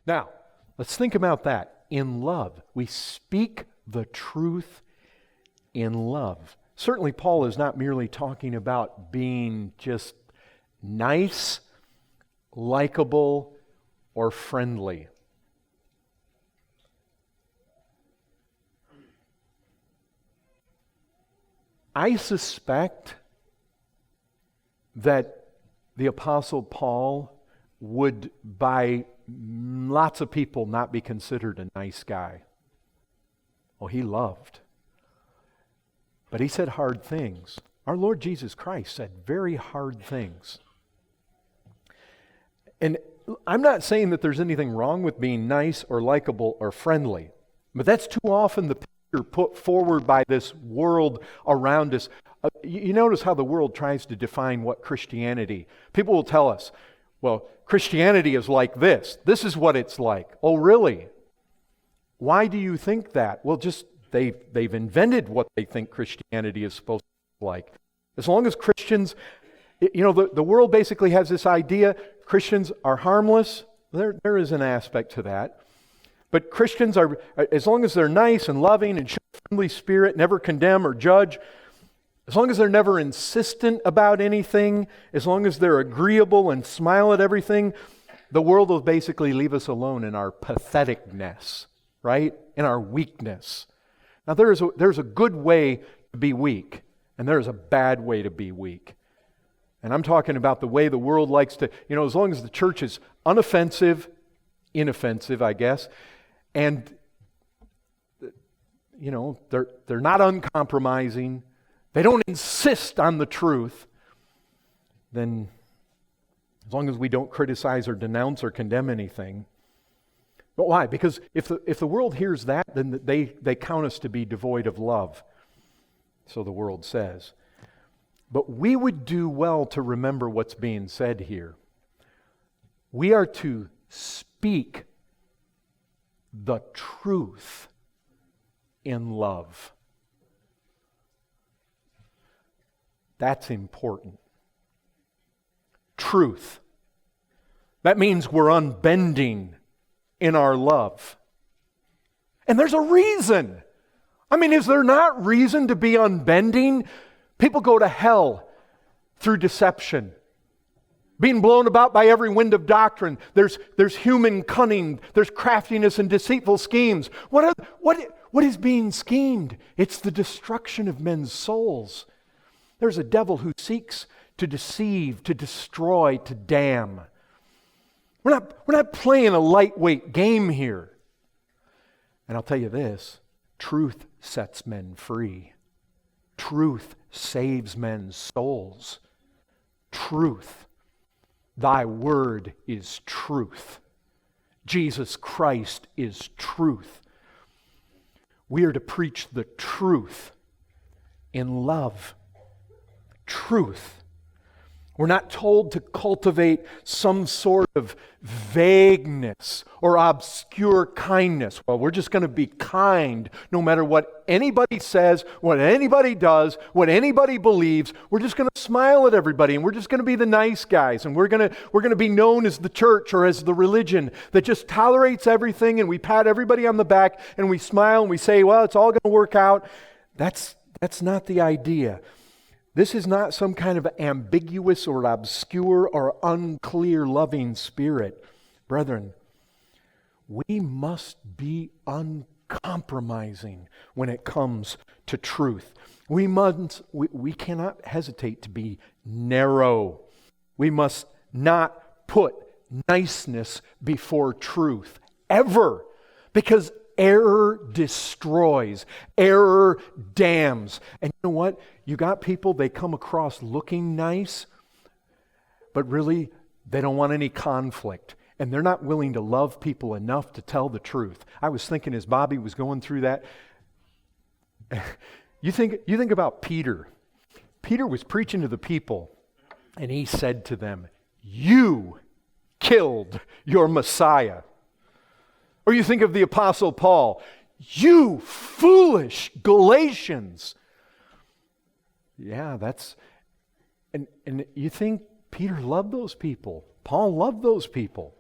Now, let's think about that. In love. We speak the truth in love. Certainly, Paul is not merely talking about being just nice, likable, or friendly. I suspect that the Apostle Paul would, by lots of people, not be considered a nice guy. Well, he loved. But he said hard things. Our Lord Jesus Christ said very hard things. And I'm not saying that there's anything wrong with being nice or likable or friendly, but that's too often the picture put forward by this world around us. You notice how the world tries to define what Christianity. People will tell us, well, Christianity is like this. This is what it's like. Oh, really? Why do you think that? Well, just they've invented what they think Christianity is supposed to be like. As long as Christians, the world basically has this idea Christians are harmless. There is an aspect to that. But Christians are, as long as they're nice and loving and show a friendly spirit, never condemn or judge, as long as they're never insistent about anything, as long as they're agreeable and smile at everything, the world will basically leave us alone in our patheticness, right? In our weakness. Now there's a good way to be weak, and there's a bad way to be weak. And I'm talking about the way the world likes to, as long as the church is inoffensive, I guess, and they're not uncompromising, they don't insist on the truth, then as long as we don't criticize or denounce or condemn anything. But why? Because if the world hears that, then they count us to be devoid of love. So the world says. But we would do well to remember what's being said here. We are to speak the truth in love. That's important. Truth. That means we're unbending in our love. And there's a reason. Is there not reason to be unbending? People go to hell through deception. Being blown about by every wind of doctrine. There's human cunning. There's craftiness and deceitful schemes. What is being schemed? It's the destruction of men's souls. There's a devil who seeks to deceive, to destroy, to damn. We're not playing a lightweight game here. And I'll tell you this, truth sets men free. Truth saves men's souls. Truth. Thy word is truth. Jesus Christ is truth. We are to preach the truth in love. Truth. We're not told to cultivate some sort of vagueness or obscure kindness. Well, we're just going to be kind no matter what anybody says, what anybody does, what anybody believes. We're just going to smile at everybody, and we're just going to be the nice guys, and we're going to be known as the church or as the religion that just tolerates everything, and we pat everybody on the back and we smile and we say, well, it's all going to work out. That's not the idea. This is not some kind of ambiguous or obscure or unclear loving spirit. Brethren, we must be uncompromising when it comes to truth. We cannot hesitate to be narrow. We must not put niceness before truth, ever, because error destroys. Error damns. And you know what? You got people, they come across looking nice, but really they don't want any conflict. And they're not willing to love people enough to tell the truth. I was thinking as Bobby was going through that, you think about Peter. Peter was preaching to the people, and he said to them, "You killed your Messiah." Or you think of the Apostle Paul, "You foolish Galatians." Yeah, and you think Peter loved those people. Paul loved those people.